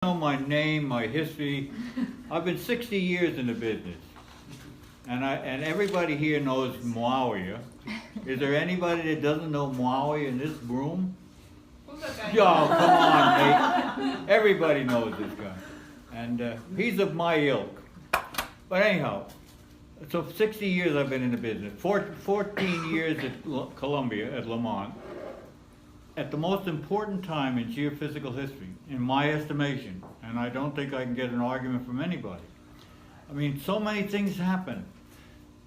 Know my name, my history. I've been 60 years in the business, and everybody here knows Muawiyah. Is there anybody that doesn't know Muawiyah in this room? Who's that guy? Yo, come on, mate. Everybody knows this guy, and he's of my ilk. But anyhow, so 60 years I've been in the business. 14 years at Columbia at Lamont. At the most important time in geophysical history, in my estimation, and I don't think I can get an argument from anybody. I mean, so many things happened.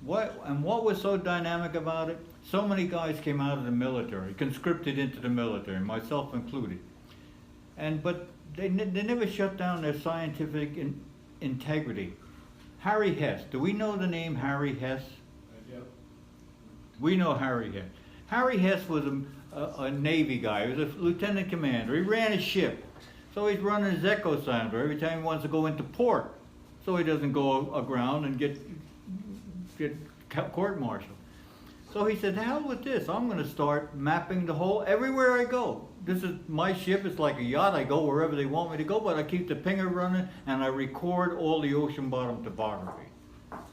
What was so dynamic about it? So many guys came out of the military, conscripted into the military, myself included. But they never shut down their scientific integrity. Harry Hess, do we know the name Harry Hess? Yep. We know Harry Hess. Harry Hess was a Navy guy. He was a lieutenant commander. He ran a ship. So he's running his echo sounder every time he wants to go into port, so he doesn't go aground and get court-martialed. So he said, hell with this. I'm going to start mapping the whole, everywhere I go. This is my ship. It's like a yacht. I go wherever they want me to go, but I keep the pinger running and I record all the ocean bottom topography.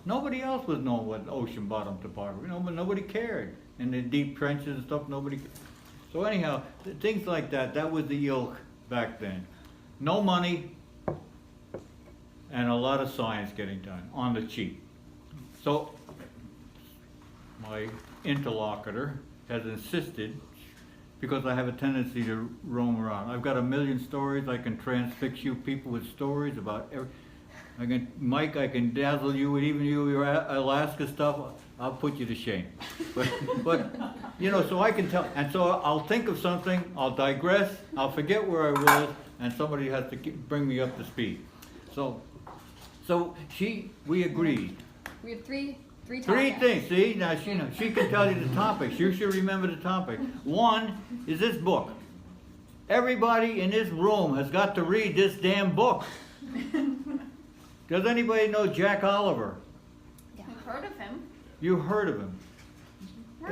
Nobody else was knowing what ocean bottom topography, but nobody cared. In the deep trenches and stuff, nobody cared. So anyhow, things like that, that was the ilk back then. No money and a lot of science getting done on the cheap. So my interlocutor has insisted, because I have a tendency to roam around. I've got a million stories. I can transfix you people with stories about every. Mike, I can dazzle you with even your Alaska stuff. I'll put you to shame. But so I can tell, and so I'll think of something, I'll digress, I'll forget where I was, and somebody has to bring me up to speed. So we agreed. We have three topics. Three things. See, now she can tell you the topics. You should remember the topic. One is this book. Everybody in this room has got to read this damn book. Does anybody know Jack Oliver? Yeah. I've heard of him. You heard of him.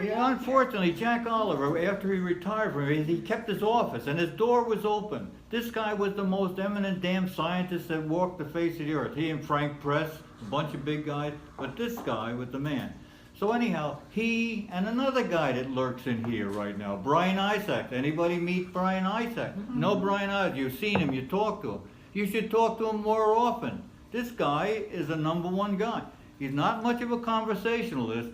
Yeah, unfortunately, Jack Oliver, after he retired from it, he kept his office and his door was open. This guy was the most eminent damn scientist that walked the face of the earth. He and Frank Press, a bunch of big guys, but this guy was the man. So anyhow, he and another guy that lurks in here right now, Brian Isaac. Anybody meet Brian Isaac? No, Brian Isaac. You've seen him, you talk to him. You should talk to him more often. This guy is a #1 guy. He's not much of a conversationalist,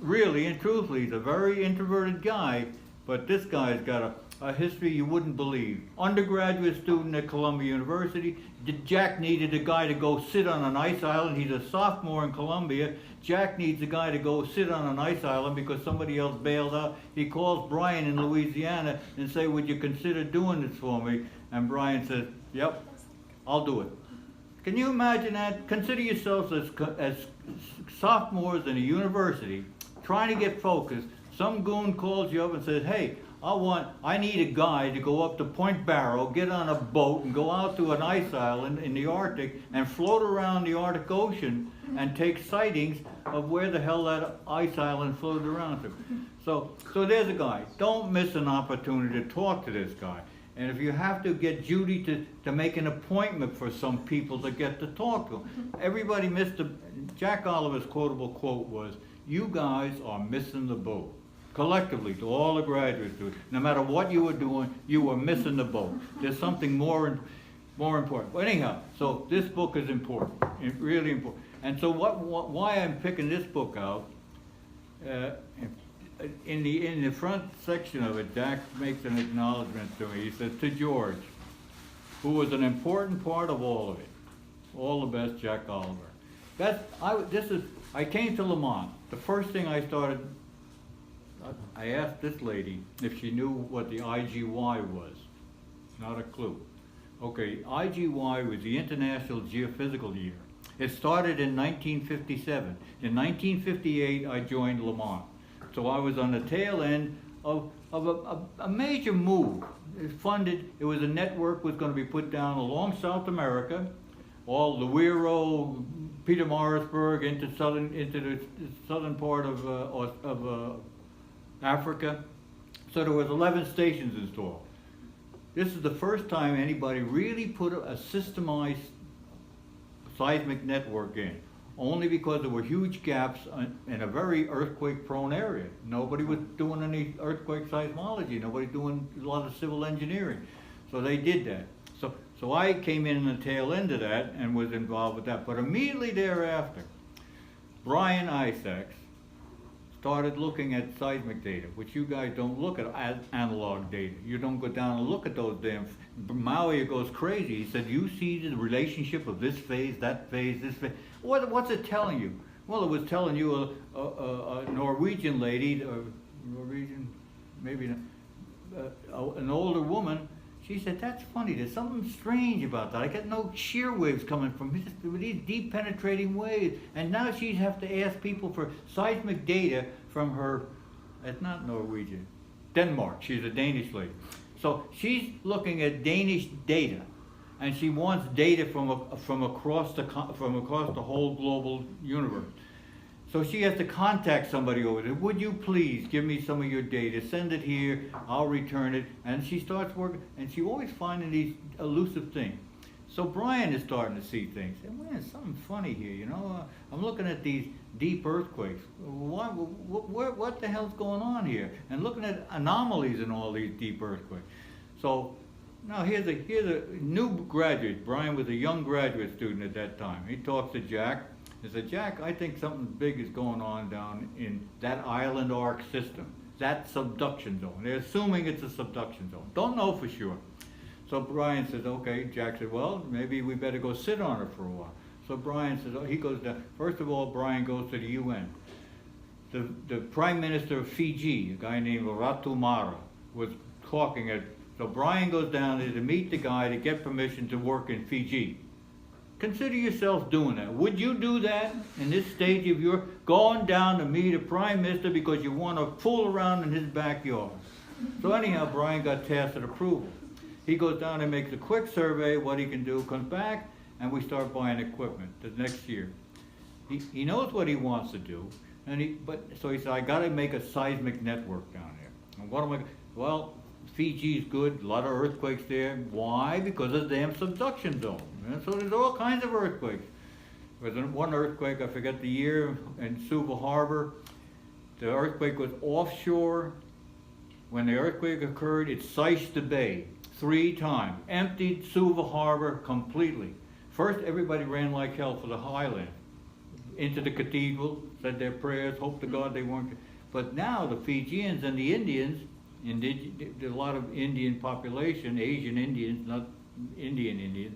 really and truthfully. He's a very introverted guy, but this guy's got a history you wouldn't believe. Undergraduate student at Columbia University. Jack needed a guy to go sit on an ice island. He's a sophomore in Columbia. Jack needs a guy to go sit on an ice island because somebody else bailed out. He calls Brian in Louisiana and say, would you consider doing this for me? And Brian says, yep, I'll do it. Can you imagine that? Consider yourselves as sophomores in a university trying to get focused. Some goon calls you up and says, hey, I need a guy to go up to Point Barrow, get on a boat and go out to an ice island in the Arctic and float around the Arctic Ocean and take sightings of where the hell that ice island floated around to. So there's a guy. Don't miss an opportunity to talk to this guy. And if you have to get Judy to make an appointment for some people to get to talk to them. Everybody missed Jack Oliver's quotable quote was, you guys are missing the boat. Collectively, to all the graduates, no matter what you were doing, you were missing the boat. There's something more important. But anyhow, so this book is important, really important. And so why I'm picking this book out, in the front section of it, Jack makes an acknowledgement to me. He says, to George, who was an important part of all of it. All the best, Jack Oliver. I came to Lamont. The first thing I asked this lady if she knew what the IGY was. Not a clue. Okay, IGY was the International Geophysical Year. It started in 1957. In 1958, I joined Lamont. So I was on the tail end of a major move. It was a network was going to be put down along South America, all Luiro, Peter Morrisburg into the southern part of Africa. So there was 11 stations installed. this is the first time anybody really put a systemized seismic network in, only because there were huge gaps in a very earthquake-prone area. Nobody was doing any earthquake seismology. Nobody doing a lot of civil engineering. So they did that. So I came in the tail end of that and was involved with that. But immediately thereafter, Brian Isaacs started looking at seismic data, which you guys don't look at as analog data. You don't go down and look at those damn. Maui goes crazy. He said, "You see the relationship of this phase, that phase, this phase. What's it telling you?" Well, it was telling you a Norwegian lady, Norwegian, maybe an older woman. She said, "That's funny. There's something strange about that. I get no shear waves coming from these deep penetrating waves." And now she'd have to ask people for seismic data from her, it's not Norwegian, Denmark. She's a Danish lady. So she's looking at Danish data, and she wants data from across the whole global universe. So she has to contact somebody over there. "Would you please give me some of your data? Send it here. I'll return it." And she starts working, and she always finding these elusive things. So Brian is starting to see things. And man, something funny here, you know. I'm looking at these deep earthquakes. What the hell's going on here? And looking at anomalies in all these deep earthquakes. So now here's a new graduate. Brian was a young graduate student at that time. He talks to Jack. He said, "Jack, I think something big is going on down in that island arc system, that subduction zone." They're assuming it's a subduction zone. Don't know for sure. So Brian says, "Okay." Jack said, "Well, maybe we better go sit on it for a while." So Brian says, he goes down. First of all, Brian goes to the UN. The Prime Minister of Fiji, a guy named Ratumara, was talking at. So Brian goes down there to meet the guy to get permission to work in Fiji. Consider yourself doing that. Would you do that in this stage of your going down to meet a prime minister because you want to fool around in his backyard? So anyhow, Brian got tacit approval. He goes down and makes a quick survey, what he can do, comes back, and we start buying equipment the next year. He knows what he wants to do, so he said, "I got to make a seismic network down there." And what am I? Well, Fiji's good, a lot of earthquakes there. Why? Because of the damn subduction zone. And so there's all kinds of earthquakes. There was one earthquake, I forget the year, in Suva Harbor. The earthquake was offshore. When the earthquake occurred, it siced the bay 3 times, emptied Suva Harbor completely. First, everybody ran like hell for the highland, into the cathedral, said their prayers, hoped to God they weren't. But now the Fijians and the Indians, there's a lot of Indian population, Asian Indians, not Indian Indians.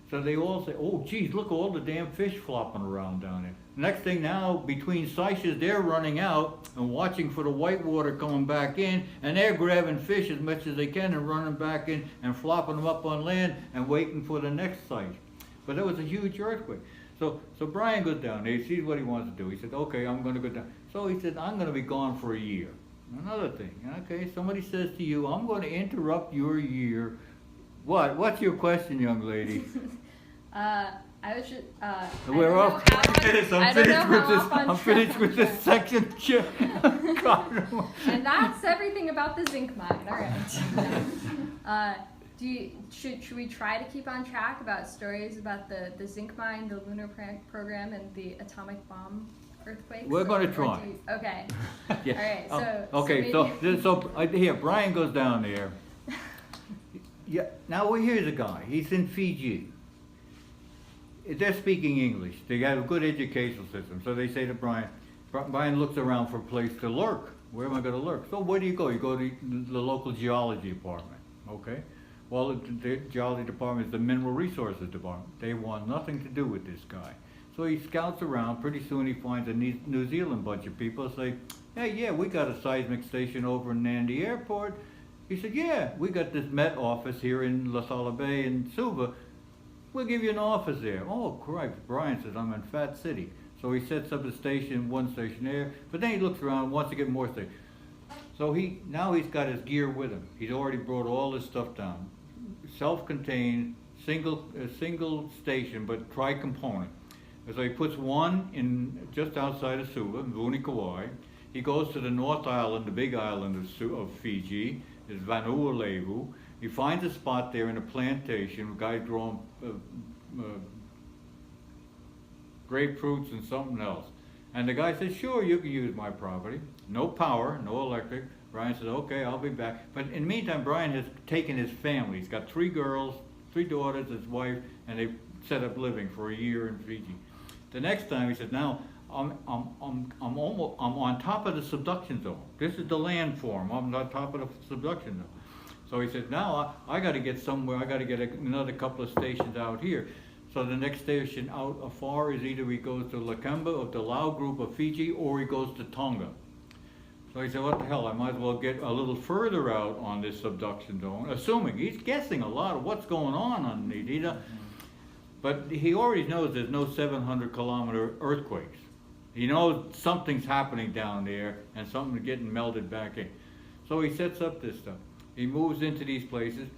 So they all say, "Oh, geez, look, all the damn fish flopping around down there." Next thing now, between seiches, they're running out and watching for the white water coming back in, and they're grabbing fish as much as they can and running back in and flopping them up on land and waiting for the next sight. But that was a huge earthquake. So Brian goes down there, he sees what he wants to do. He said, "Okay, I'm going to go down." So he said, "I'm going to be gone for a year." Another thing, okay, somebody says to you, "I'm going to interrupt your year." What's your question, young lady? I was just, We're off. I'm finished with this section. God. And that's everything about the zinc mine. All right. Should we try to keep on track about stories about the zinc mine, the lunar program, and the atomic bomb earthquakes? We're going to try. Okay. Yeah. All right. Okay. So here, Brian goes down there. Yeah. Now here's a guy. He's in Fiji. They're speaking English. They have a good educational system. So they say to Brian. Brian looks around for a place to lurk. Where am I going to lurk? So where do you go? You go to the local geology department. Okay. Well, the geology department is the mineral resources department. They want nothing to do with this guy. So he scouts around. Pretty soon he finds a New Zealand bunch of people. Say, "Hey, yeah, we got a seismic station over in Nandi Airport." He said, "Yeah, we got this Met office here in La Sala Bay in Suva. We'll give you an office there." "Oh, correct." Brian says, "I'm in Fat City." So he sets up a station, one station there. But then he looks around and wants to get more stations. So now he's got his gear with him. He's already brought all his stuff down. Self-contained, single station, but tri-component. So he puts one in just outside of Suva, in Vunikawai. He goes to the North Island, the big island of Fiji, is Vanuatu, He finds a spot there in a plantation, a guy growing grapefruits and something else. And the guy says, sure, you can use my property. No power, no electric. Brian says, okay, I'll be back. But in the meantime, Brian has taken his family. He's got 3 girls, 3 daughters, his wife, and they've set up living for a year in Fiji. The next time he said, now I'm on top of the subduction zone. This is the landform. I'm on top of the subduction zone. So he said, now I got to get somewhere. I got to get another couple of stations out here. So the next station out afar is either he goes to Lakemba of the Lao group of Fiji, or he goes to Tonga. So he said, what the hell, I might as well get a little further out on this subduction zone, assuming he's guessing a lot of what's going on underneath. But he already knows there's no 700-kilometer earthquakes. He knows something's happening down there and something's getting melted back in. So he sets up this stuff. He moves into these places.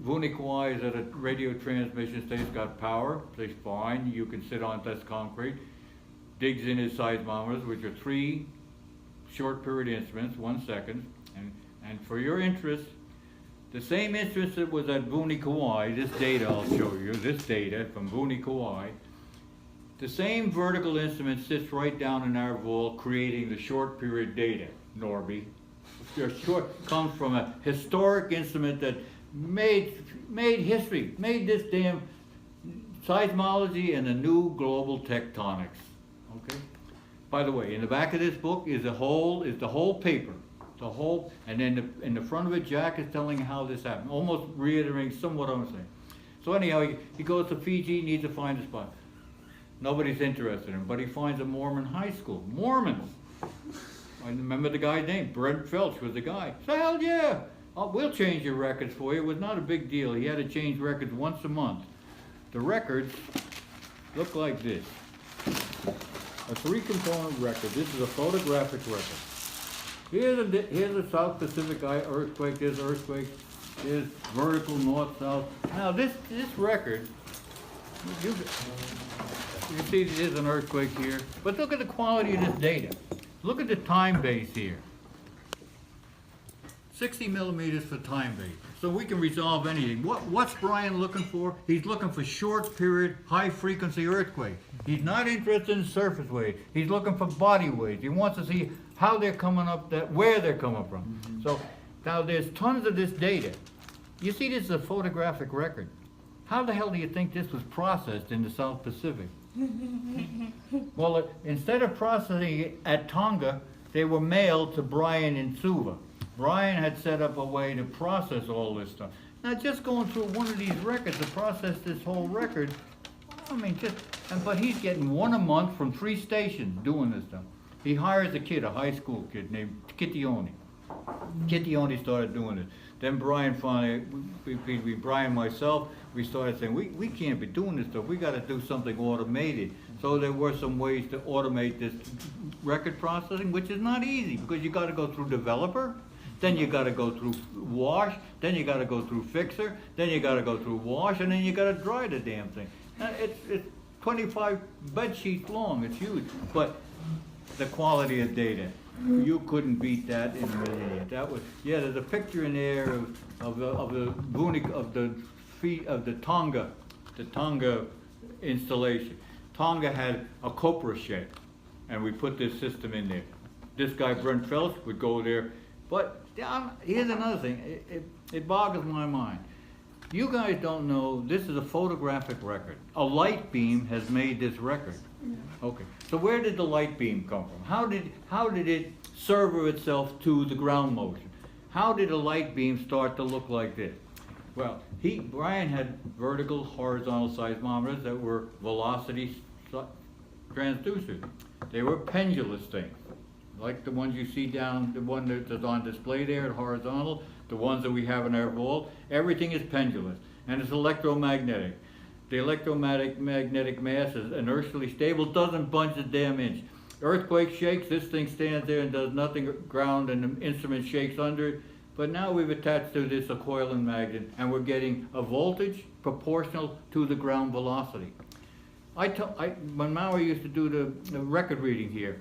Vunikawai is at a radio transmission station, got power, says fine, you can sit on this concrete. Digs in his seismometers, which are 3 short period instruments, 1 second. And for your interest, the same instrument that was at Vunikawai, this data I'll show you, this data from Vunikawai, the same vertical instrument sits right down in our vault creating the short period data, Norby. Comes from a historic instrument that made history, made this damn seismology and the new global tectonics. Okay. By the way, in the back of this book is the whole paper, and then in the front of it, Jack is telling how this happened, almost reiterating somewhat what I'm saying. So anyhow, he goes to Fiji, needs to find a spot. Nobody's interested in him, but he finds a Mormon high school. Mormons. I remember the guy's name. Brent Felch was the guy. So hell yeah. We'll change your records for you. It was not a big deal. He had to change records once a month. The records look like this. A 3-component record. This is a photographic record. Here's a South Pacific earthquake. There's earthquake. There's vertical north-south. Now this record, you see there's an earthquake here. But look at the quality of this data. Look at the time base here. 60 millimeters for time base. So we can resolve anything. What's Brian looking for? He's looking for short period, high frequency earthquake. He's not interested in surface waves. He's looking for body waves. He wants to see how they're coming up, where they're coming from. Mm-hmm. So now there's tons of this data. You see this is a photographic record. How the hell do you think this was processed in the South Pacific? Well, instead of processing it at Tonga, they were mailed to Brian in Suva. Brian had set up a way to process all this stuff. Now, just going through one of these records to process this whole record, I mean, but he's getting 1 a month from 3 stations doing this stuff. He hires a kid, a high school kid named Kitione. Kitione started doing it. Then Brian finally, Brian and myself, we started saying, we can't be doing this stuff. We got to do something automated. So there were some ways to automate this record processing, which is not easy because you got to go through developer, then you got to go through wash, then you got to go through fixer, then you got to go through wash, and then you got to dry the damn thing. It's 25 bed sheets long. It's huge, but the quality of data, you couldn't beat that in a million. That was, yeah. There's a picture in there of the Tonga installation. Tonga had a copra shed, and we put this system in there. This guy Brent Phelps would go there, but here's another thing. It boggles my mind. You guys don't know this is a photographic record. A light beam has made this record. Okay. So where did the light beam come from? How did it server itself to the ground motion? How did a light beam start to look like this? Well, Brian had vertical, horizontal seismometers that were velocity transducers. They were pendulous things, like the ones you see down, the one that's on display there at horizontal, the ones that we have in our vault. Everything is pendulous, and it's electromagnetic. The electromagnetic mass is inertially stable, doesn't budge a damn inch. Earthquake shakes, this thing stands there and does nothing, ground, and the instrument shakes under it. But now we've attached to this a coiling magnet, and we're getting a voltage proportional to the ground velocity. When Maui used to do the record reading here,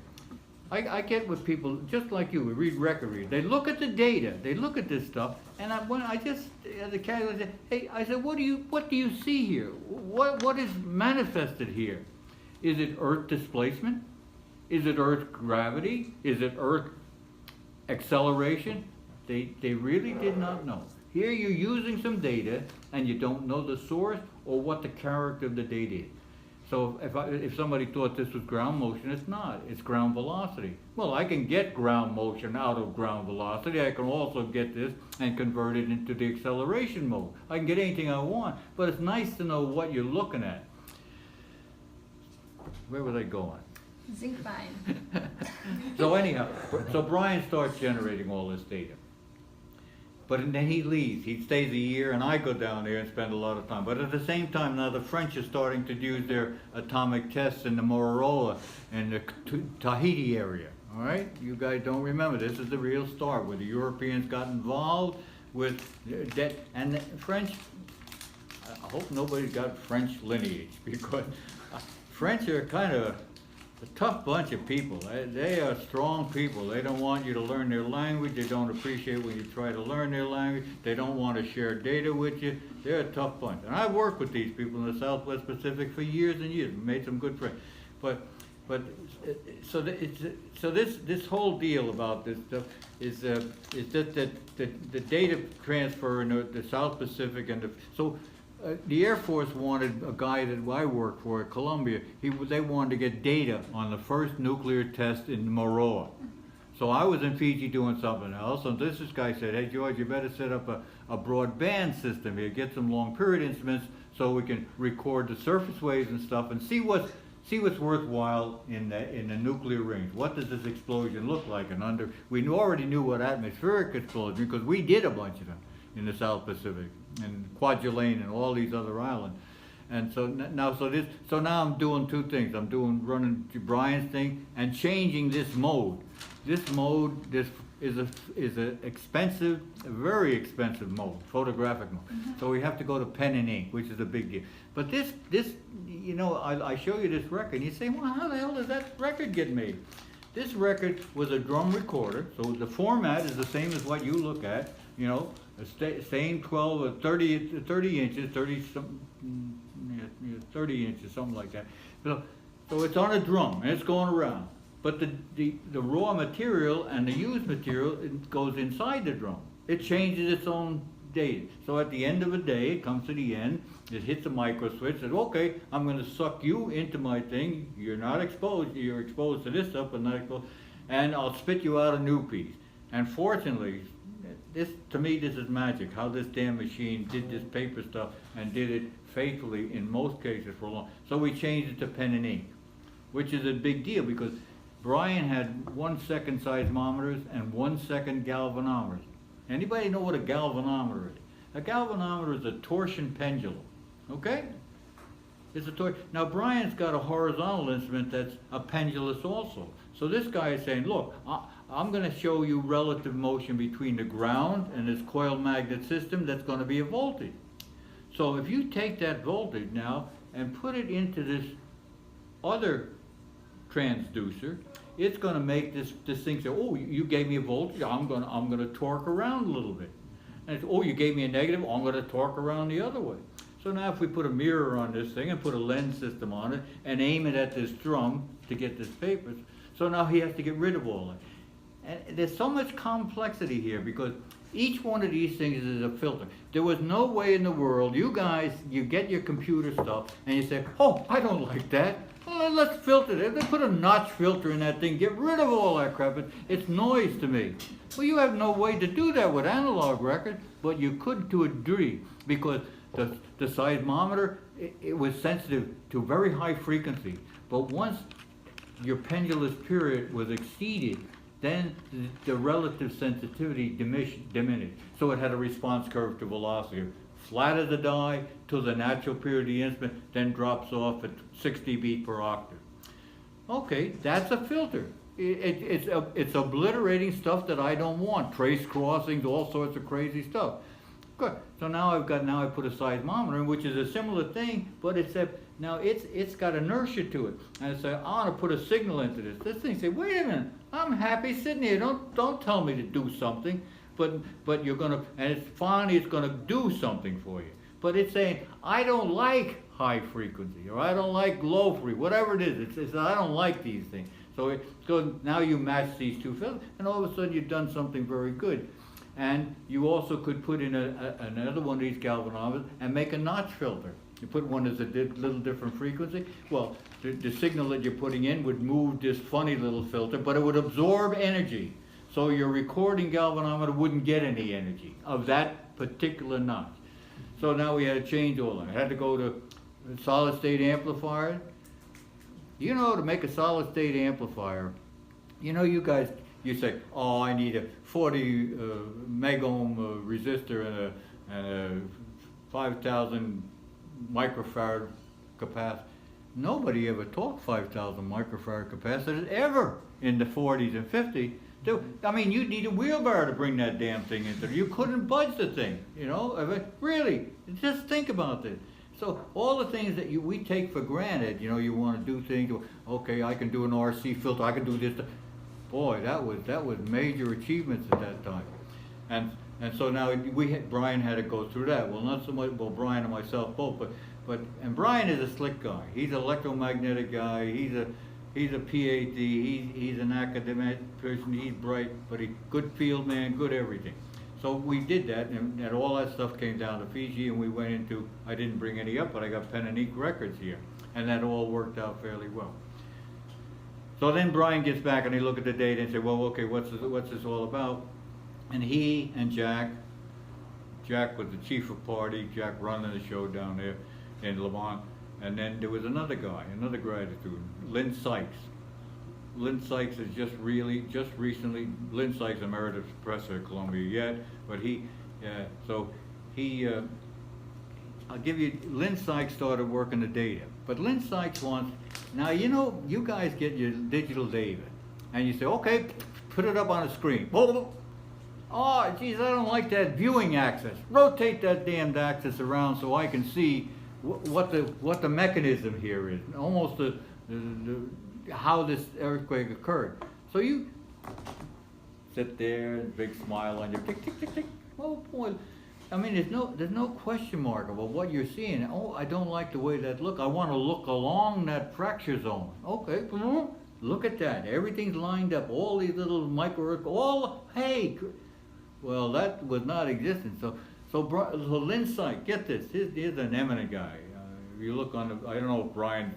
I get with people, just like you, we read record readers. They look at the data, they look at this stuff, and the casual said, hey, I said, what do you see here? What is manifested here? Is it Earth displacement? Is it Earth gravity? Is it Earth acceleration? They really did not know. Here you're using some data, and you don't know the source or what the character of the data is. So if somebody thought this was ground motion, it's not. It's ground velocity. Well, I can get ground motion out of ground velocity. I can also get this and convert it into the acceleration mode. I can get anything I want, but it's nice to know what you're looking at. Where was I going? Zinc mine. So anyhow, so Brian starts generating all this data. But then he leaves. He stays a year, and I go down there and spend a lot of time. But at the same time, now the French are starting to use their atomic tests in the Motorola and the Tahiti area. All right? You guys don't remember. This is the real start, where the Europeans got involved with that. And the French, I hope nobody's got French lineage, because French are kind of a tough bunch of people. They are strong people. They don't want you to learn their language. They don't appreciate when you try to learn their language. They don't want to share data with you. They're a tough bunch. And I've worked with these people in the Southwest Pacific for years and years. Made some good friends. This whole deal about this stuff is that the data transfer in the South Pacific and the Air Force wanted a guy that I worked for at Columbia. They wanted to get data on the first nuclear test in Moroa. So I was in Fiji doing something else, and this guy said, hey George, you better set up a broadband system here, get some long period instruments so we can record the surface waves and stuff and see what's worthwhile in the nuclear range. What does this explosion look like? And we already knew what atmospheric explosion, because we did a bunch of them in the South Pacific, and Kwajalein and all these other islands. And so now I'm doing two things. I'm running Brian's thing and changing this mode. This is a expensive, a very expensive mode, photographic mode. Mm-hmm. So we have to go to pen and ink, which is a big deal. But this, I show you this record, and you say, well, how the hell does that record get made? This record was a drum recorder, so the format is the same as what you look at, same 12 or 30 inches, 30 inches, something like that. So it's on a drum, and it's going around. But the raw material and the used material, it goes inside the drum. It changes its own data. So at the end of the day, it comes to the end, it hits a micro switch, says, okay, I'm going to suck you into my thing. You're not exposed, you're exposed to this stuff, but not exposed, and I'll spit you out a new piece. And fortunately, to me, this is magic, how this damn machine did this paper stuff and did it faithfully in most cases for long. So we changed it to pen and ink, which is a big deal, because Brian had 1 second seismometers and 1 second galvanometers. Anybody know what a galvanometer is? A galvanometer is a torsion pendulum, okay? It's a torsion. Now Brian's got a horizontal instrument that's a pendulous also. So this guy is saying, look, I'm going to show you relative motion between the ground and this coil magnet system that's going to be a voltage. So if you take that voltage now and put it into this other transducer, it's going to make this thing say, oh, you gave me a voltage, I'm going to torque around a little bit. And it's, oh, you gave me a negative, I'm going to torque around the other way. So now if we put a mirror on this thing and put a lens system on it and aim it at this drum to get this paper, so now he has to get rid of all that. And there's so much complexity here, because each one of these things is a filter. There was no way in the world, you guys, you get your computer stuff and you say, oh, I don't like that. Well, let's filter it. They put a notch filter in that thing, get rid of all that crap. It's noise to me. Well, you have no way to do that with analog records, but you could to a degree, because the seismometer, it was sensitive to very high frequency. But once your pendulous period was exceeded, then the relative sensitivity diminished. So it had a response curve to velocity. Flat as a die till the natural period of the instrument, then drops off at 60 beats per octave. Okay, that's a filter. It's obliterating stuff that I don't want. Trace crossings, all sorts of crazy stuff. course. So now I put a seismometer in, which is a similar thing, but now it's got inertia to it. And I say, I want to put a signal into this. This thing say, wait a minute, I'm happy sitting here. Don't tell me to do something, but you're gonna, and finally it's gonna do something for you. But it's saying, I don't like high frequency, or I don't like low frequency, whatever it is. It's I don't like these things. So now you match these two filters, and all of a sudden you've done something very good. And you also could put in another one of these galvanometers and make a notch filter. You put one that's a little different frequency. Well, the signal that you're putting in would move this funny little filter, but it would absorb energy. So your recording galvanometer wouldn't get any energy of that particular notch. So now we had to change all that. I had to go to solid state amplifier. You know, to make a solid state amplifier, you know, you guys, you say, oh, I need a 40 megohm resistor and a 5,000 microfarad capacitor. Nobody ever taught 5,000 microfarad capacitors ever in the 40s and 50s. I mean, you'd need a wheelbarrow to bring that damn thing into there. You couldn't budge the thing, you know? I mean, really, just think about this. So all the things that we take for granted, you know, you want to do things, okay, I can do an RC filter, I can do this. Boy, that was major achievements at that time. And so now Brian had to go through that. Well, not so much, well, Brian and myself both, and Brian is a slick guy. He's an electromagnetic guy. He's a PhD. He's an academic person. He's bright, but he's good field man, good everything. So we did that, and all that stuff came down to Fiji, and we went into, I didn't bring any up, but I got Pen and Ink Records here, and that all worked out fairly well. So then Brian gets back and he look at the data and say, well, okay, what's this all about? And he and Jack was the chief of party, Jack running the show down there in Lamont, and then there was another guy, another graduate student, Lynn Sykes. Lynn Sykes is just recently, Lynn Sykes emeritus professor at Columbia yet, but I'll give you, Lynn Sykes started working the data. But Lynn Sykes wants, now you know, you guys get your digital data, and you say, okay, put it up on a screen. Oh, geez, I don't like that viewing axis. Rotate that damned axis around so I can see what the mechanism here is, almost how this earthquake occurred. So you sit there, big smile on your tick, tick, tick, tick. Oh boy. I mean, there's no question mark about what you're seeing. Oh, I don't like the way that look. I want to look along that fracture zone. Okay, look at that. Everything's lined up. All these little micro, hey. Well, that was not existent. So Lynn Sykes, get this. Here's an eminent guy. If you look on the, I don't know if Brian's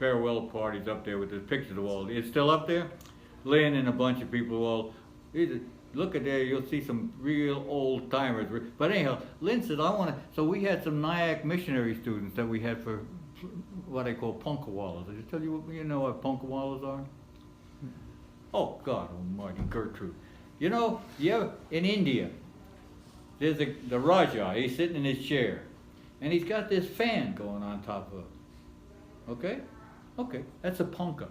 farewell party's up there with the pictures of all. It's still up there. Lynn and a bunch of people all. Look at there, you'll see some real old timers. But anyhow, Lynn said, I want to, so we had some Nyack missionary students that we had for what I call punkawallas. Did I tell you you know what punkawallas are? Oh, God almighty, Gertrude. You know, in India, there's the Raja, he's sitting in his chair, and he's got this fan going on top of it. Okay? Okay, that's a punka.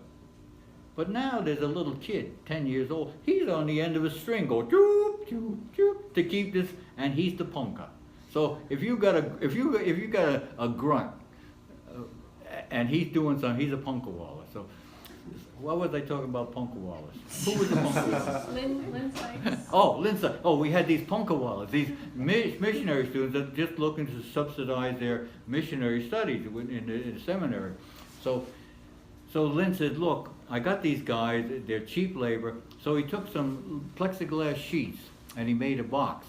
But now there's a little kid, 10 years old. He's on the end of a string, going choop choop choop to keep this, and he's the punka. So if you got a grunt, and he's doing something, he's a punkawalla. So what was I talking about punkawallas? Who was the punkawallas? Lynn Sykes. Oh, Lynn Sykes. Oh, we had these punkawallas, these missionary students that just looking to subsidize their missionary studies in the seminary. So Lynn said, look, I got these guys, they're cheap labor. So he took some plexiglass sheets and he made a box.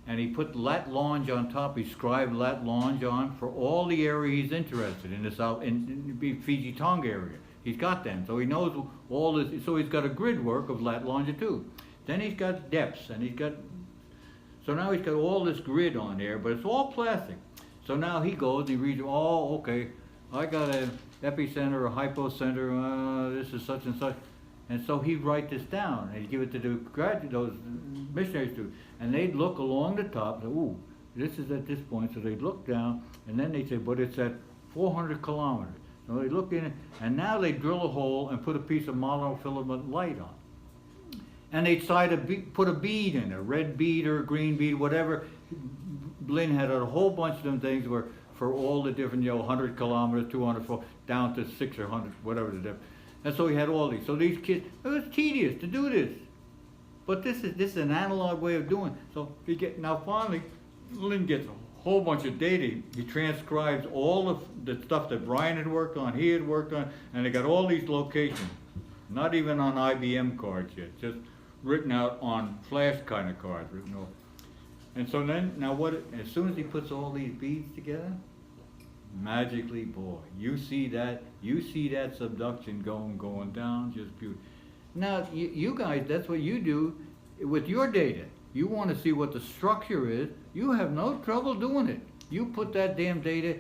And he put lat longe on top, he scribed lat longe on for all the area he's interested in, in Fiji Tonga area. He's got them, so he knows all this, so he's got a grid work of lat longitude. Then he's got depths, and so now he's got all this grid on there, but it's all plastic. So now he goes and he reads, oh, okay, I got an epicenter, a hypocenter, this is such and such. And so he'd write this down, and he'd give it to those missionary students, and they'd look along the top, and, ooh, this is at this point, so they'd look down, and then they'd say, but it's at 400 kilometers. So they look in it, and now they drill a hole and put a piece of monofilament light on. and they'd put a bead in, a red bead or a green bead, whatever. Lynn had a whole bunch of them things where for all the different, 100 kilometers, 200, down to 6 or 100, whatever the difference. And so he had all these. So these kids, it was tedious to do this. But this is an analog way of doing it. So now finally, Lynn gets a whole bunch of data. He transcribes all of the stuff that Brian had worked on, he had worked on, and they got all these locations. Not even on IBM cards yet, just written out on flash kind of cards. Written over. And so then, as soon as he puts all these beads together, magically, boy, you see that subduction going down, just beautiful. Now, you guys, that's what you do with your data. You want to see what the structure is. You have no trouble doing it. You put that damn data,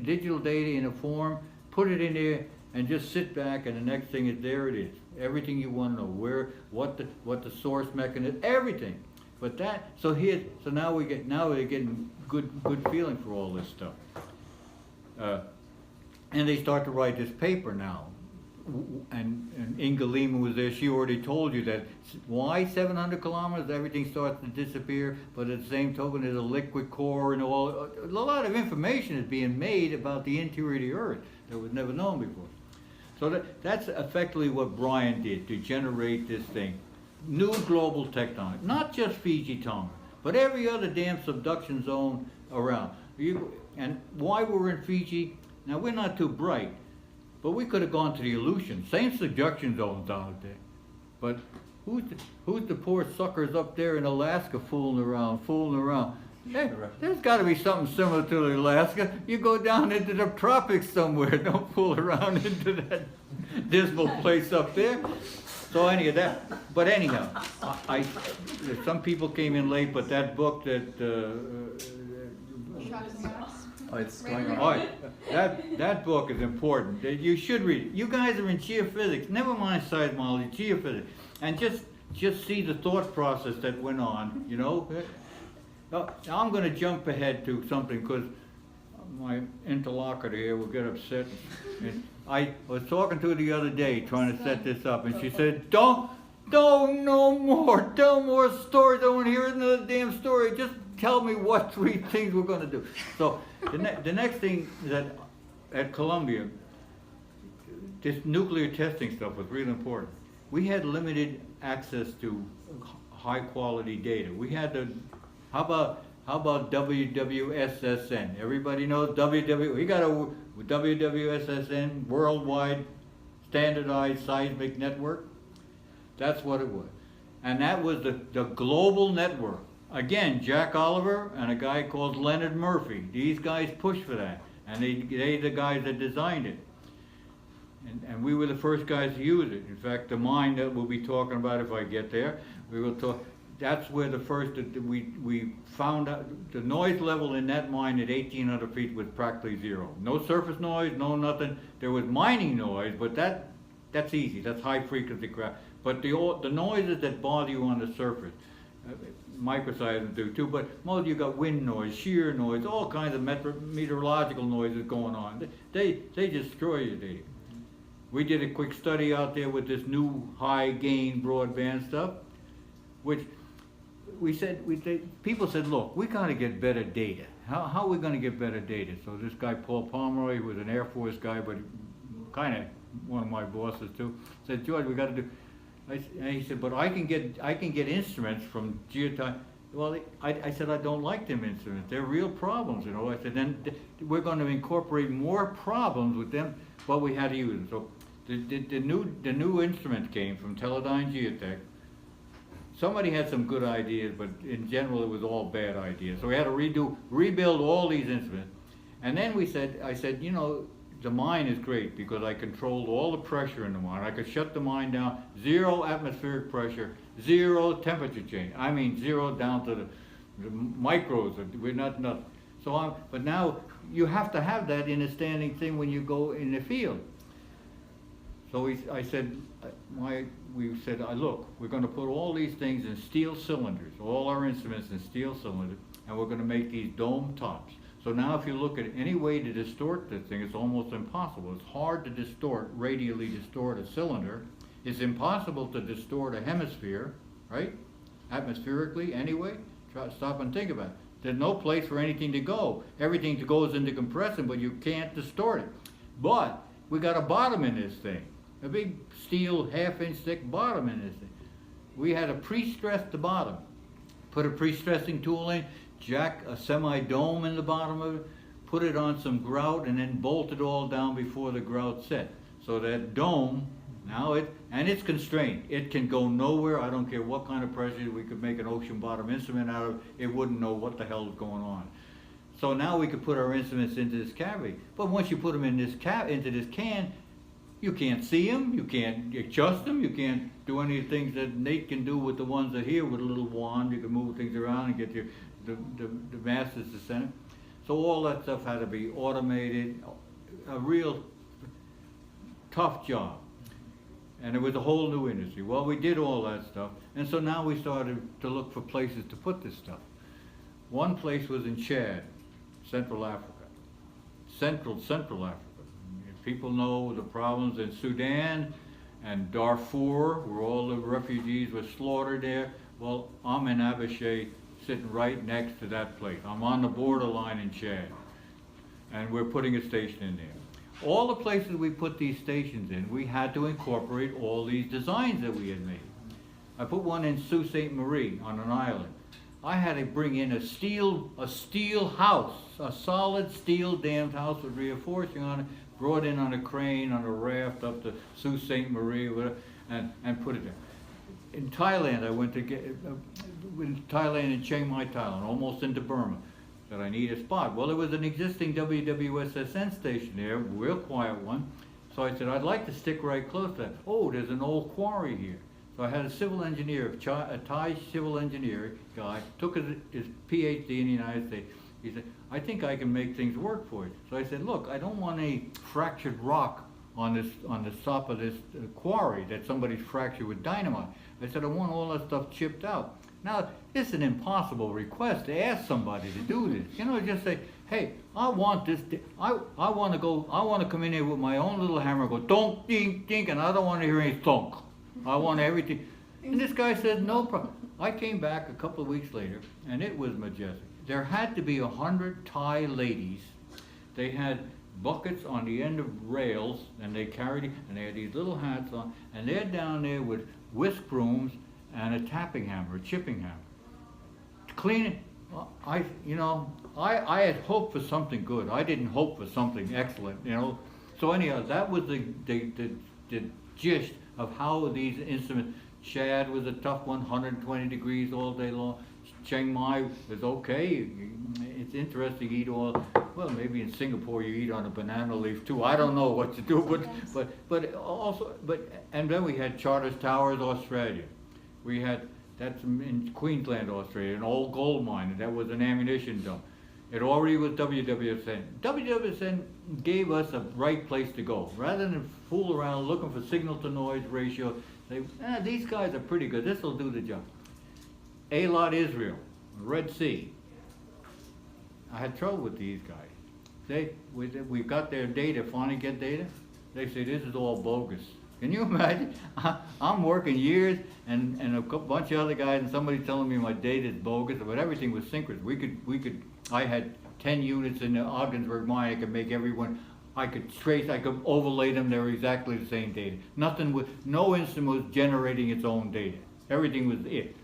digital data in a form, put it in there, and just sit back, and the next thing is there it is. Everything you want to know, what the source mechanism, everything. But so now we're getting good feeling for all this stuff. And they start to write this paper now. And Inga Lehman was there. She already told you that why 700 kilometers, everything starts to disappear, but at the same token there's a liquid core and a lot of information is being made about the interior of the Earth that was never known before. So that's effectively what Brian did to generate this thing. New global tectonic, not just Fiji Tonga, but every other damn subduction zone around. And why we're in Fiji, now we're not too bright, but we could have gone to the Aleutian, same subduction zones out there. But who's the poor suckers up there in Alaska fooling around? Hey, there's got to be something similar to Alaska. You go down into the tropics somewhere, don't fool around into that dismal place up there. So anyhow, some people came in late, but that book that it's going on. all right, that book is important. You should read it. You guys are in geophysics. Never mind seismology, geophysics, and just see the thought process that went on. Now I'm going to jump ahead to something because my interlocutor here will get upset. And I was talking to her the other day trying to set this up, and she said, "Don't no more. Tell more stories. I don't want to hear another damn story. Just tell me what 3 things we're going to do." So the next thing is that at Columbia, this nuclear testing stuff was really important. We had limited access to high quality data. We had how about WWSSN? Everybody knows we got a WWSSN, worldwide standardized seismic network. That's what it was. And that was the global network. Again, Jack Oliver and a guy called Leonard Murphy. These guys pushed for that. And they the guys that designed it. And we were the first guys to use it. In fact, the mine that we'll be talking about if I get there, we will talk. That's where we found out the noise level in that mine at 1,800 feet was practically zero. No surface noise, no nothing. There was mining noise, but that's easy. That's high frequency crap. But the noises that bother you on the surface, microseisms do too. But most you got wind noise, shear noise, all kinds of meteorological noises going on. They destroy you. We did a quick study out there with this new high gain broadband stuff, which people said, look, we got to get better data. How are we going to get better data? So this guy, Paul Pomeroy, who was an Air Force guy, but kind of one of my bosses too, said, George, we got to do. And he said, but I can get instruments from geotime. Well, I said, I don't like them instruments. They're real problems, I said, then we're going to incorporate more problems with them, but we had to use them. So the new instrument came from Teledyne Geotech. Somebody had some good ideas, but in general it was all bad ideas. So we had to rebuild all these instruments. And then I said, the mine is great because I controlled all the pressure in the mine. I could shut the mine down, 0 atmospheric pressure, 0 temperature change. I mean 0 down to the micros. We're not. So but now you have to have that in a standing thing when you go in the field. So we said, look, we're going to put all these things in steel cylinders, all our instruments in steel cylinders, and we're going to make these dome tops. So now if you look at any way to distort this thing, it's almost impossible. It's hard to radially distort a cylinder It's impossible to distort a hemisphere, right? Atmospherically, anyway. Stop and think about it. There's no place for anything to go. Everything goes into compression, but you can't distort it. But we got a bottom in this thing, a big steel half-inch thick bottom in this thing. We had to pre-stress the bottom. Put a pre-stressing tool in, jack a semi-dome in the bottom of it, put it on some grout, and then bolt it all down before the grout set. So that dome, now it's constrained. It can go nowhere. I don't care what kind of pressure. We could make an ocean bottom instrument out of it. It wouldn't know what the hell is going on. So now we could put our instruments into this cavity. But once you put them in this into this can, you can't see them, you can't adjust them, you can't do any of the things that Nate can do with the ones that here with a little wand. You can move things around and get the masses to center. So all that stuff had to be automated, a real tough job. And it was a whole new industry. Well, we did all that stuff, and so now we started to look for places to put this stuff. One place was in Chad, Central Africa. Central Africa. People know the problems in Sudan and Darfur, where all the refugees were slaughtered there. Well, I'm in Abéché, sitting right next to that place. I'm on the borderline in Chad, and we're putting a station in there. All the places we put these stations in, we had to incorporate all these designs that we had made. I put one in Sault Ste. Marie on an island. I had to bring in a steel house, a solid steel damned house with reinforcing on it, brought in on a crane, on a raft up to Sault Ste. Marie, whatever, and put it there. In Thailand, I went to get, in Thailand, in Chiang Mai, Thailand, almost into Burma. Said I need a spot. Well, there was an existing WWSSN station there, a real quiet one. So I said, I'd like to stick right close to that. Oh, there's an old quarry here. So I had a civil engineer, a Thai civil engineer guy, took his PhD in the United States. He said, I think I can make things work for you. So I said, look, I don't want any fractured rock on the top of this quarry that somebody's fractured with dynamite. I said, I want all that stuff chipped out. Now, it's an impossible request to ask somebody to do this. You know, just say, hey, I want this, I want to come in here with my own little hammer and go, donk, dink, dink, and I don't want to hear any thunk. I want everything. And this guy said, no problem. I came back a couple of weeks later, and it was majestic. There had to be 100 Thai ladies. They had buckets on the end of rails, and they carried it, and they had these little hats on, and they're down there with whisk brooms and a tapping hammer, a chipping hammer. To clean it, I had hoped for something good. I didn't hope for something excellent, you know. So anyhow, that was the gist of how these instruments. Chad was a tough one, 120 degrees all day long. Chiang Mai was okay. It's interesting to eat all. Well, maybe in Singapore you eat on a banana leaf too. I don't know what to do, and then we had Charters Towers, Australia. We had that's in Queensland, Australia, an old gold mine, and that was an ammunition dump. It already was WWSN. WWSN gave us a right place to go. Rather than fool around looking for signal to noise ratio, say, these guys are pretty good. This will do the job. A-Lot Israel, Red Sea. I had trouble with these guys. We've got their data, finally get data. They say this is all bogus. Can you imagine? I'm working years and a bunch of other guys and somebody telling me my data is bogus, but everything was synchronous. I had 10 units in the Ogdensburg mine. I could make everyone, I could overlay them. They were exactly the same data. No instrument was generating its own data. Everything was it.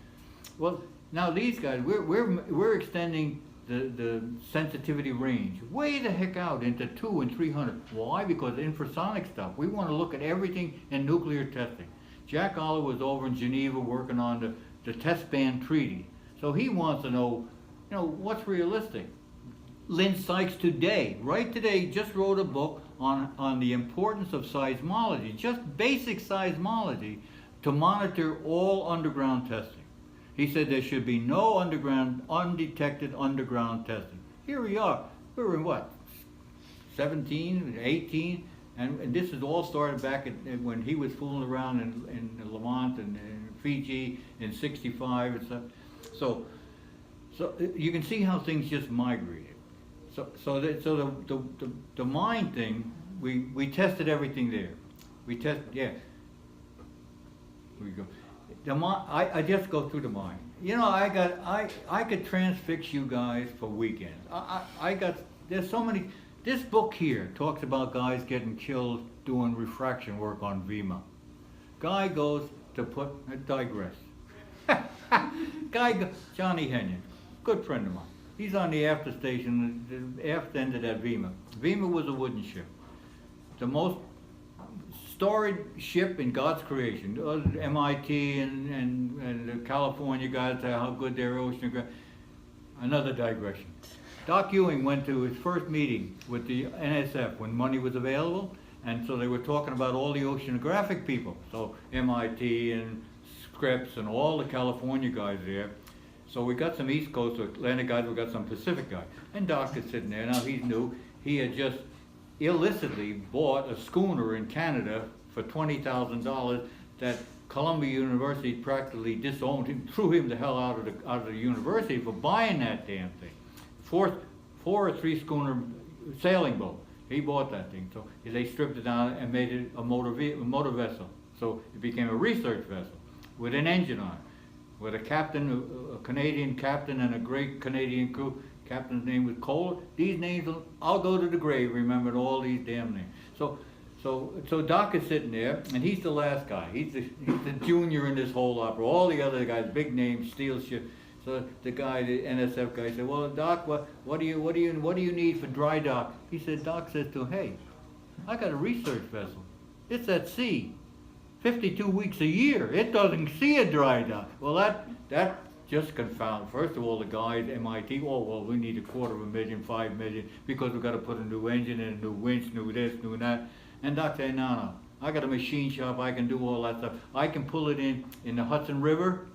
Well, now these guys, we're extending the sensitivity range way the heck out into 200 and 300. Why? Because infrasonic stuff. We want to look at everything in nuclear testing. Jack Oliver was over in Geneva working on the test ban treaty. So he wants to know, what's realistic. Lynn Sykes right today, just wrote a book on the importance of seismology, just basic seismology, to monitor all underground testing. He said there should be no undetected underground testing. Here we are. We're in what? 17, 18? And this has all started back when he was fooling around in Lamont and Fiji in 65 and stuff. So you can see how things just migrated. So the mine thing, we tested everything there. we go. I just go through the mine. You know, I could transfix you guys for weekends. There's so many, this book here talks about guys getting killed doing refraction work on VEMA. Guy goes to I digress. Johnny Henyon, good friend of mine. He's on the after station, the after end of that VEMA. VEMA was a wooden ship. The most storied ship in God's creation. MIT and the California guys, how good their oceanography. Another digression. Doc Ewing went to his first meeting with the NSF when money was available, and so they were talking about all the oceanographic people. So MIT and Scripps and all the California guys there. So we got some East Coast Atlantic guys, we got some Pacific guys. And Doc is sitting there. Now he's new. He had just illicitly bought a schooner in Canada for $20,000 that Columbia University practically disowned him, threw him the hell out of the university for buying that damn thing. Four or three schooner sailing boat. He bought that thing. So they stripped it down and made it a motor vessel. So it became a research vessel with an engine on it, with a captain, a Canadian captain, and a great Canadian crew. Captain's name was Cole. These names, I'll go to the grave remembering all these damn names. So Doc is sitting there, and he's the last guy. He's the junior in this whole opera. All the other guys, big names, steel ship. So the guy, the NSF guy, said, "Well, Doc, what do you need for dry dock?" He said, Doc says to him, "Hey, I got a research vessel. It's at sea, 52 weeks a year. It doesn't see a dry dock." Well, that just confounded. First of all, the guys at MIT, oh, well, we need $250,000, $5 million, because we've got to put a new engine in, a new winch, new this, new that. And Doc said, no, I got a machine shop, I can do all that stuff. I can pull it in the Hudson River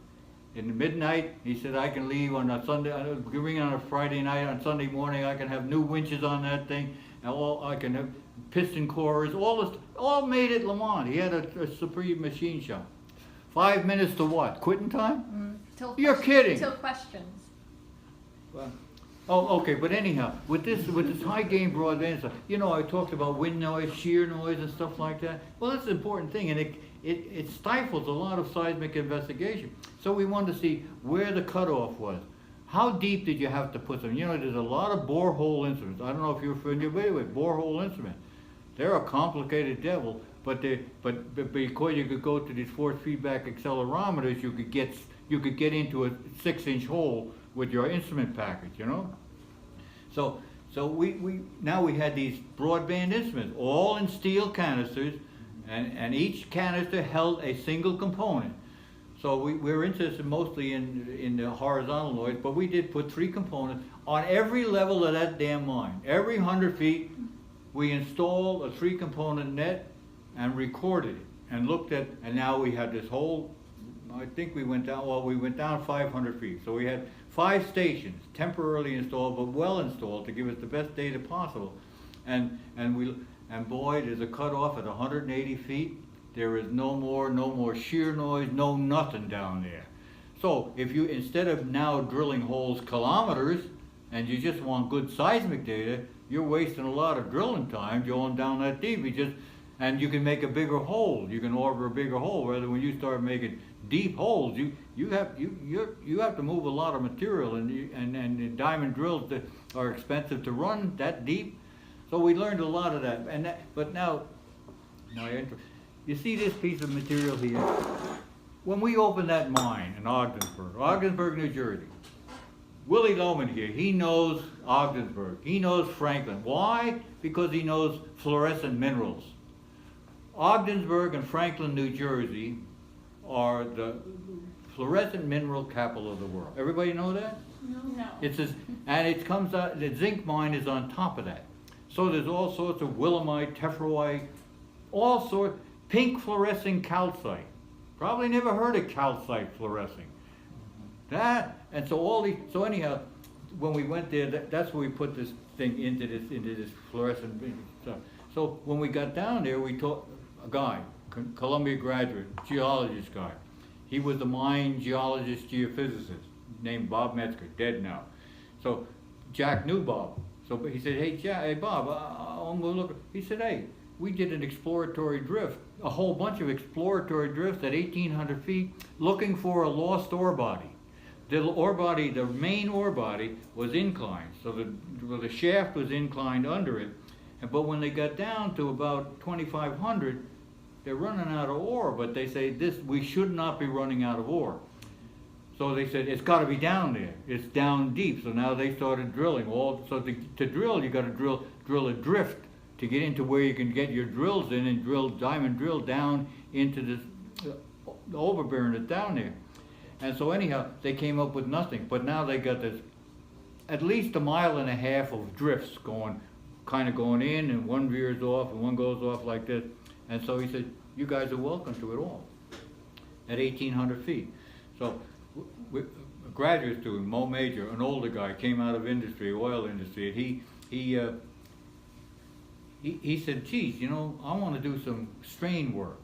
in the midnight. He said, I can leave on a Sunday, ring on a Friday night, on Sunday morning, I can have new winches on that thing, and I can have piston cores, all made at Le Mans. He had a supreme machine shop. 5 minutes to what? Quitting time? You're kidding. Till questions. Well, oh, okay, but anyhow, with this high gain broadband stuff, you know, I talked about wind noise, shear noise, and stuff like that. Well, that's an important thing, and it stifles a lot of seismic investigation. So we wanted to see where the cutoff was. How deep did you have to put them? You know, there's a lot of borehole instruments. I don't know if you're familiar with borehole instruments. They're a complicated devil, but because you could go to these force feedback accelerometers, you could get into a 6-inch hole with your instrument package, you know. So we now we had these broadband instruments, all in steel canisters, and each canister held a single component. So we were interested mostly in the horizontal noise, but we did put 3 components on every level of that damn mine. Every 100 feet, we installed a 3-component net and recorded it and looked at, and now we had this whole, I think we went down 500 feet. So we had 5 stations temporarily installed, but well installed to give us the best data possible. And boy, there's a cutoff at 180 feet. There is no more shear noise, no nothing down there. So if you, instead of now drilling holes kilometers, and you just want good seismic data, you're wasting a lot of drilling time going down that deep. And you can make a bigger hole. You can order a bigger hole. Rather, when you start making deep holes, you have to move a lot of material, and diamond drills that are expensive to run that deep. So we learned a lot of that. But now you see this piece of material here. When we opened that mine in Ogdensburg, New Jersey, Willie Lohman here, he knows Ogdensburg. He knows Franklin. Why? Because he knows fluorescent minerals. Ogdensburg and Franklin, New Jersey are the fluorescent mineral capital of the world. Everybody know that? No. And it comes out, the zinc mine is on top of that. So there's all sorts of willemite, tephroite, all sorts, pink fluorescing calcite. Probably never heard of calcite fluorescing. So anyhow, when we went there, that's where we put this thing into this fluorescent stuff. So when we got down there, we taught a guy, Columbia graduate, geologist guy. He was the mine geologist, geophysicist, named Bob Metzger, dead now. So Jack knew Bob. So he said, hey Bob, I'm gonna look. He said, hey, we did an exploratory drift, a whole bunch of exploratory drifts at 1,800 feet, looking for a lost ore body. The ore body, the main ore body, was inclined, so the shaft was inclined under it. But when they got down to about 2,500, they're running out of ore. But they say we should not be running out of ore. So they said it's got to be down there. It's down deep. So now they started drilling. So to drill, you got to drill a drift to get into where you can get your drills in and diamond drill down into this overbearing it down there. And so anyhow, they came up with nothing. But now they got this at least 1.5 miles of drifts kind of going in, and one veers off and one goes off like this. And so he said, you guys are welcome to it all at 1,800 feet. So a graduate student, Mo Major, an older guy, came out of industry, oil industry, and he said, geez, you know, I want to do some strain work.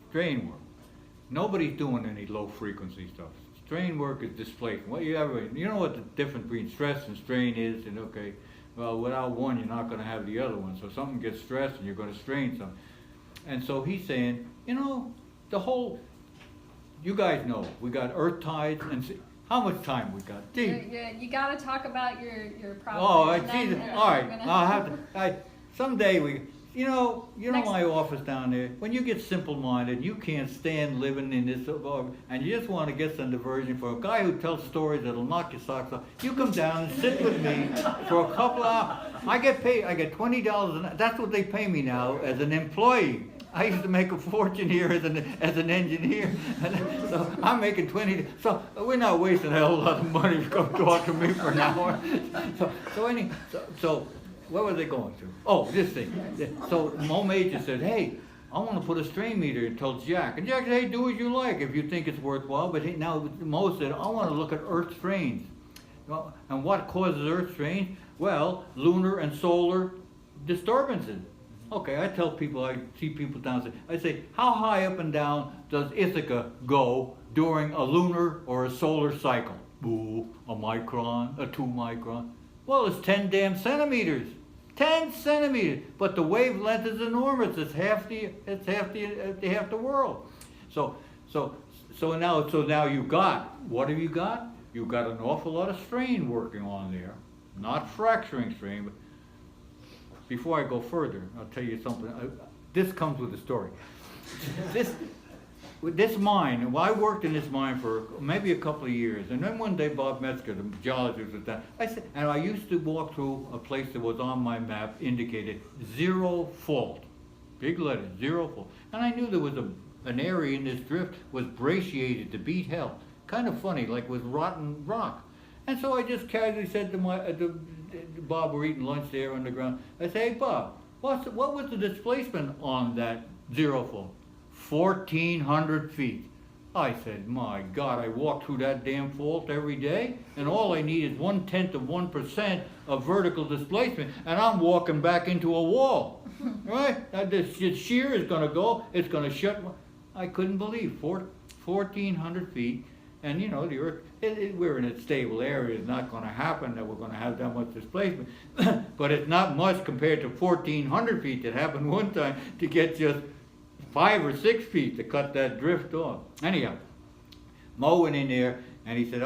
Strain work. Nobody's doing any low frequency stuff. Strain work is displacement. You know what the difference between stress and strain is, and okay, well, without one, you're not going to have the other one. So something gets stressed and you're going to strain something. And so he's saying, you know, you guys know, we got earth tides, and how much time we got? You got to talk about your problem. Oh, all right. I'll have to. Someday you know my office down there. When you get simple-minded, you can't stand living in this, and you just want to get some diversion. For a guy who tells stories that'll knock your socks off, you come down and sit with me for a couple of hours. I get paid. I get $20 an hour. That's what they pay me now as an employee. I used to make a fortune here as an engineer, so I'm making 20. So we're not wasting a hell of a lot of money to come talk to me for an hour. So where was they going to? Oh, this thing. So Mo Major said, hey, I want to put a strain meter and tell Jack. And Jack said, hey, do as you like if you think it's worthwhile. But now Mo said, I want to look at earth strains. Well, and what causes earth strains? Well, lunar and solar disturbances. Okay, I tell people, I see people down, I say, how high up and down does Ithaca go during a lunar or a solar cycle? Ooh, a micron, a 2 micron. Well, it's 10 damn centimeters. 10 centimeters. But the wavelength is enormous. It's half the world. So now you got, what have you got? You've got an awful lot of strain working on there. Not fracturing strain, but before I go further, I'll tell you something. This comes with a story. This mine, well, I worked in this mine for maybe a couple of years, and then one day Bob Metzger, the geologist, was down. And I used to walk through a place that was on my map indicated 0 fault, big letters, 0 fault. And I knew there was an area in this drift was brachiated to beat hell. Kind of funny, like with rotten rock. And so I just casually said to Bob, we're eating lunch there on the ground. I say, hey Bob, what was the displacement on that 0 fault? 1,400 feet. I said, my God, I walk through that damn fault every day, and all I need is 1/10% of vertical displacement, and I'm walking back into a wall. Right? This shear is going to go, it's going to shut. I couldn't believe 1,400 feet, and you know, the Earth, we're in a stable area. It's not going to happen that we're going to have that much displacement, but it's not much compared to 1,400 feet that happened one time to get just 5 or 6 feet to cut that drift off. Anyhow, Mo went in there and he said,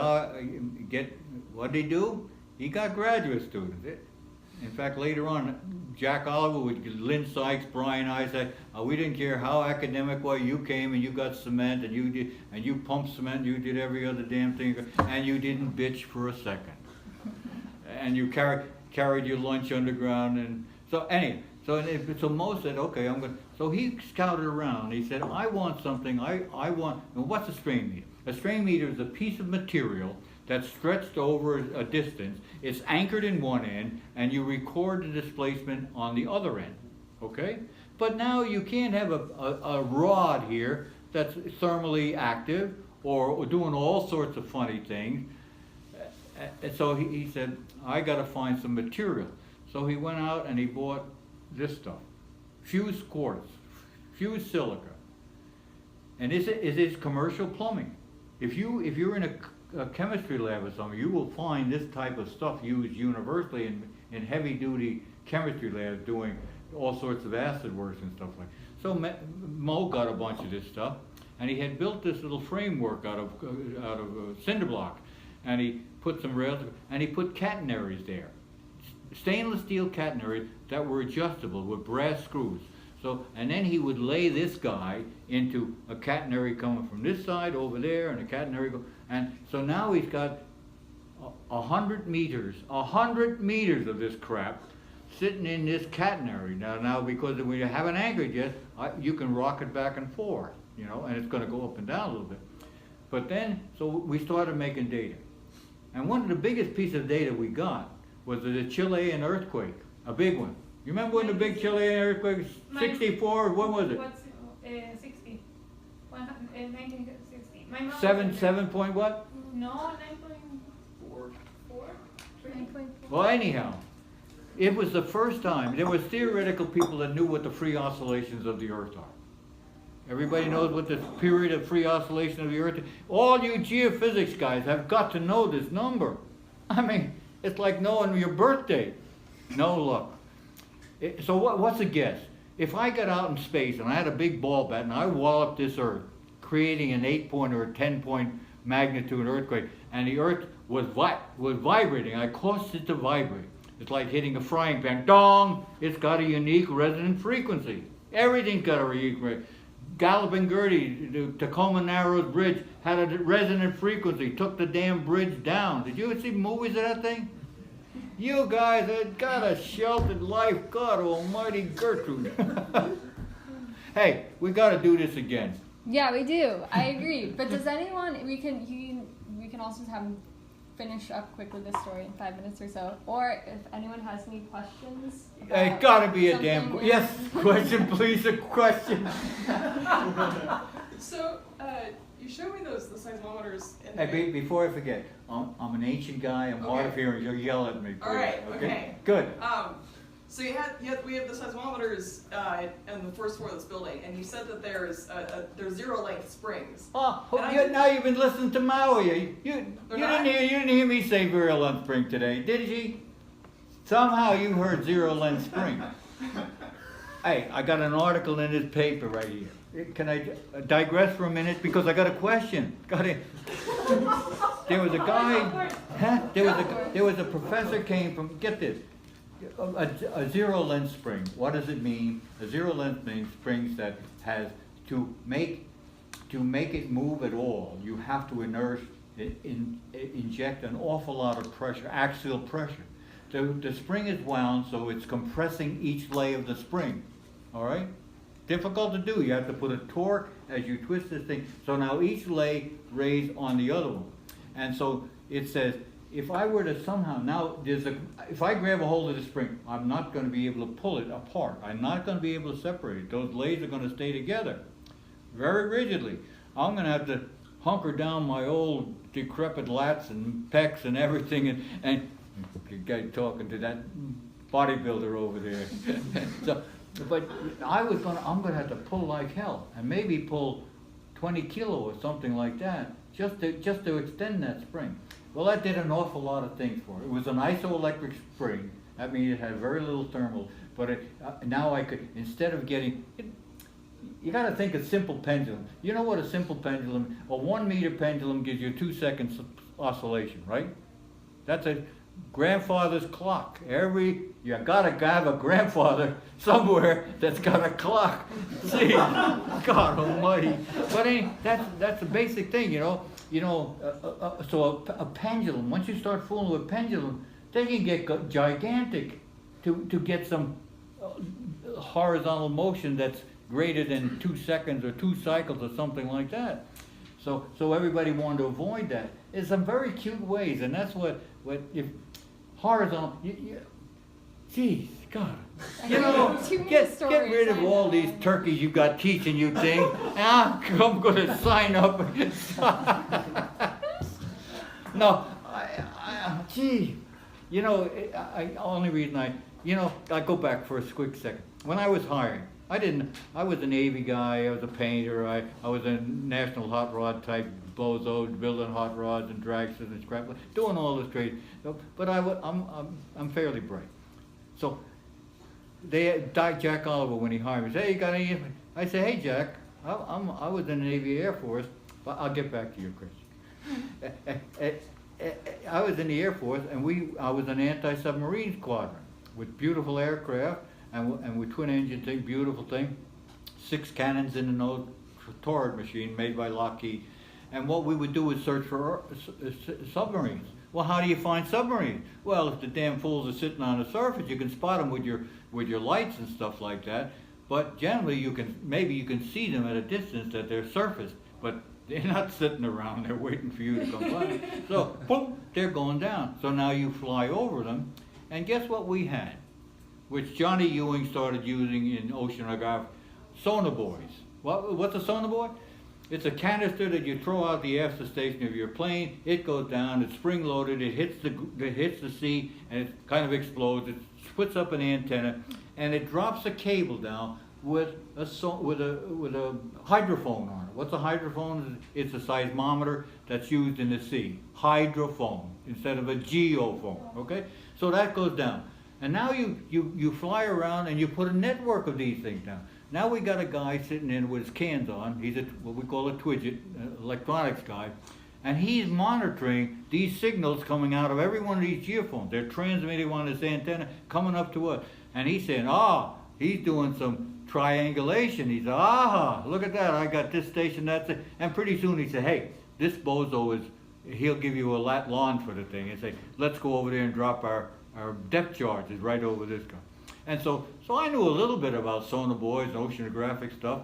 what'd he do? He got graduate students. In fact, later on, Jack Oliver with Lynn Sykes, Brian Isaac, we didn't care how academic was. You came and you got cement and you pumped cement, you did every other damn thing, and you didn't bitch for a second. And you carried your lunch underground. And so anyway, so Mo said, okay, I'm going to. So he scouted around. He said, I want something. I want. What's a strain meter? A strain meter is a piece of material that's stretched over a distance. It's anchored in one end, and you record the displacement on the other end. Okay? But now you can't have a rod here that's thermally active or doing all sorts of funny things. And so he said, I got to find some material. So he went out and he bought this stuff. Fused quartz, fused silica. And this is commercial plumbing. If you're in a chemistry lab or something, you will find this type of stuff used universally in heavy-duty chemistry labs doing all sorts of acid works and stuff like that. So Mo got a bunch of this stuff, and he had built this little framework out of cinder block, and he put some rails, and he put catenaries there, stainless steel catenaries that were adjustable with brass screws. So, and then he would lay this guy into a catenary coming from this side over there, and a catenary and so now he's got 100 meters of this crap sitting in this catenary. Now because we haven't anchored yet, you can rock it back and forth, you know, and it's going to go up and down a little bit. But then, so we started making data. And one of the biggest pieces of data we got was the Chilean earthquake, a big one. You remember when the big Chilean earthquake, 64, what was it? What's 60? 1960. My mom Seven point what? No, 9.4. 9.4. Well, anyhow, it was the first time, there was theoretical people that knew what the free oscillations of the earth are. Everybody knows what the period of free oscillation of the earth is. All you geophysics guys have got to know this number. I mean, it's like knowing your birthday. No luck. So what's the guess? If I got out in space and I had a big ball bat and I walloped this earth, creating an 8-point or a 10-point magnitude earthquake, and the earth was vibrating, I caused it to vibrate. It's like hitting a frying pan. Dong! It's got a unique resonant frequency. Everything's got a unique resonant. Galloping Gertie, the Tacoma Narrows Bridge, had a resonant frequency, took the damn bridge down. Did you see movies of that thing? You guys have got a sheltered life, God almighty Gertrude. Hey, we got to do this again. Yeah, we do. I agree. But does anyone? We can also have him finish up quickly this story in 5 minutes or so. Or if anyone has any questions. Hey, got to be a something damn yes. Question, please. A question. So, you showed me the seismometers. Hey, before I forget, I'm an ancient guy. I'm hard of hearing. You'll yell at me. Please. All right. Okay. Good. So we have the seismometers in the first floor of this building, and you said that there's zero length springs. Oh, now you've been listening to Maui. You didn't hear me say zero length spring today, did you? Somehow you heard zero length spring. Hey, I got an article in this paper right here. Can I digress for a minute? Because I got a question. There was a guy, there was a professor came from, get this, a zero length spring. What does it mean? A zero length means springs that has, to make it move at all, you have to inject an awful lot of pressure, axial pressure. The spring is wound, so it's compressing each lay of the spring, all right? Difficult to do. You have to put a torque as you twist this thing. So now each lay raised on the other one. And so it says, if I were to somehow, if I grab a hold of the spring, I'm not going to be able to pull it apart. I'm not going to be able to separate it. Those lays are going to stay together very rigidly. I'm going to have to hunker down my old decrepit lats and pecs and everything, and you guys talking to that bodybuilder over there. So, but I'm going to have to pull like hell, and maybe pull 20 kilo or something like that, just to extend that spring. Well, that did an awful lot of things for it. It was an isoelectric spring. That means it had very little thermal. But now I could, instead of getting, you got to think of simple pendulum. You know what a simple pendulum, a 1 meter pendulum gives you 2 seconds oscillation, right? That's a grandfather's clock. You gotta have a grandfather somewhere that's got a clock. See, God Almighty. But that's the basic thing, you know. So a pendulum. Once you start fooling with pendulum, they can get gigantic to get some horizontal motion that's greater than 2 seconds or 2 cycles or something like that. So everybody wanted to avoid that in some very cute ways, and that's what if horizontal. Geez, God, get rid of all these turkeys you got teaching you things. I'm going to sign up. No, gee, only reason I go back for a quick second. When I was hiring, I was a Navy guy, I was a painter, I was a national hot rod type bozo, building hot rods and dragsters and scrap, doing all this trade. But I'm fairly bright. So Jack Oliver, when he hired me, said, hey, you got any? I said, hey, Jack, I was in the Navy Air Force, but I'll get back to you, Chris. I was in the Air Force, and I was an anti-submarine squadron with beautiful aircraft, and with twin engine thing, beautiful thing, 6 cannons in the nose, turret machine made by Lockheed. And what we would do is search for submarines. Well, how do you find submarines? Well, if the damn fools are sitting on the surface, you can spot them with your lights and stuff like that. But generally, maybe you can see them at a distance that they're surfaced, but they're not sitting around there waiting for you to come by. So, boom, they're going down. So now you fly over them, and guess what we had? Which Johnny Ewing started using in oceanography, sonobuoys. What's a sonobuoy? It's a canister that you throw out the after station of your plane. It goes down. It's spring loaded. It hits the sea, and it kind of explodes. It splits up an antenna, and it drops a cable down with a hydrophone on it. What's a hydrophone? It's a seismometer that's used in the sea. Hydrophone instead of a geophone. Okay, so that goes down, and now you fly around and you put a network of these things down. Now we got a guy sitting in with his cans on. He's what we call a Twidget, electronics guy, and he's monitoring these signals coming out of every one of these geophones. They're transmitting on this antenna, coming up to us, and he's saying, he's doing some triangulation. He said, look at that, I got this station, that's it. And pretty soon he said, hey, this bozo he'll give you a lat lawn for the thing, and say, let's go over there and drop our depth charges right over this guy. And so I knew a little bit about sonobuoys and oceanographic stuff,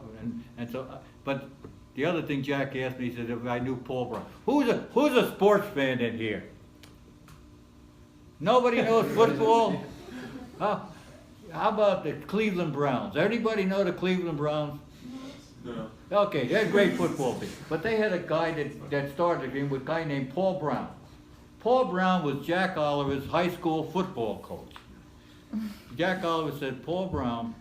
and so, but the other thing Jack asked me, he said if I knew Paul Brown. Who's a sports fan in here? Nobody knows football? How about the Cleveland Browns? Everybody know the Cleveland Browns? No. Okay, they're a great football team. But they had a guy that started the game with a guy named Paul Brown. Paul Brown was Jack Oliver's high school football coach. Jack Oliver said Paul Brown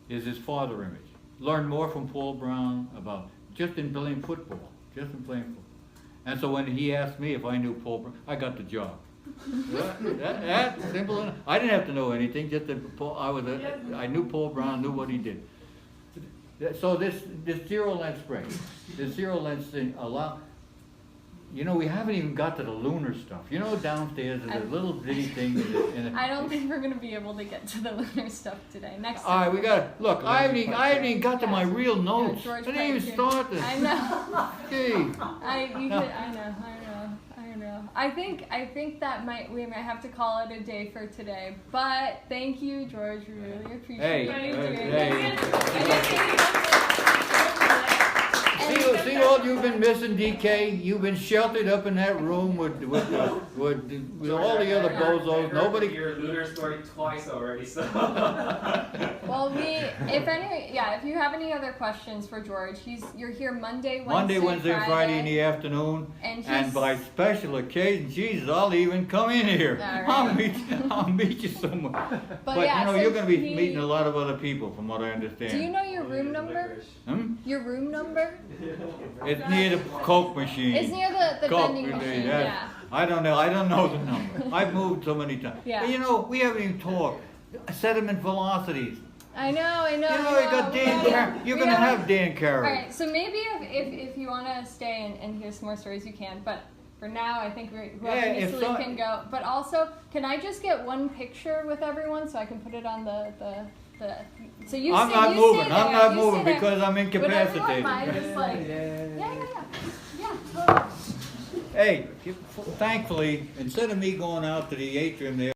is his father image. Learned more from Paul Brown about just in playing football. And so when he asked me if I knew Paul Brown, I got the job. that simple enough. I didn't have to know anything, just that I knew Paul Brown, knew what he did. So this zero lens spray, this zero lens thing we haven't even got to the lunar stuff. Downstairs there's a little bitty thing I don't think we're gonna be able to get to the lunar stuff today. Next all right, time. we got look. I haven't even got to my real notes. George I didn't even Hade. start this. I know. Gee. I know. I think that we might have to call it a day for today. But thank you, George. We really appreciate you doing it. See all you've been missing, DK. You've been sheltered up in that room with all the other bozos. Nobody. Your lunar story twice already, so. Well, if you have any other questions for George, you're here Monday, Wednesday, and Friday in the afternoon, and by special occasion, Jesus, I'll even come in here. Right. I'll meet you somewhere. But you're going to be meeting a lot of other people, from what I understand. Do you know your room number? Your room number? It's near the Coke machine. It's near the vending machine. Yeah. I don't know the number. I've moved so many times. Yeah. But we haven't even talked. Sediment velocities. I know. You got Dan. You're gonna have Dan Carey. All right. So maybe if you want to stay and hear some more stories, you can. But for now, I think whoever can go. But also, can I just get one picture with everyone so I can put it on the. So you. I'm not moving because I'm incapacitated. Yeah. Hey, thankfully, instead of me going out to the atrium there.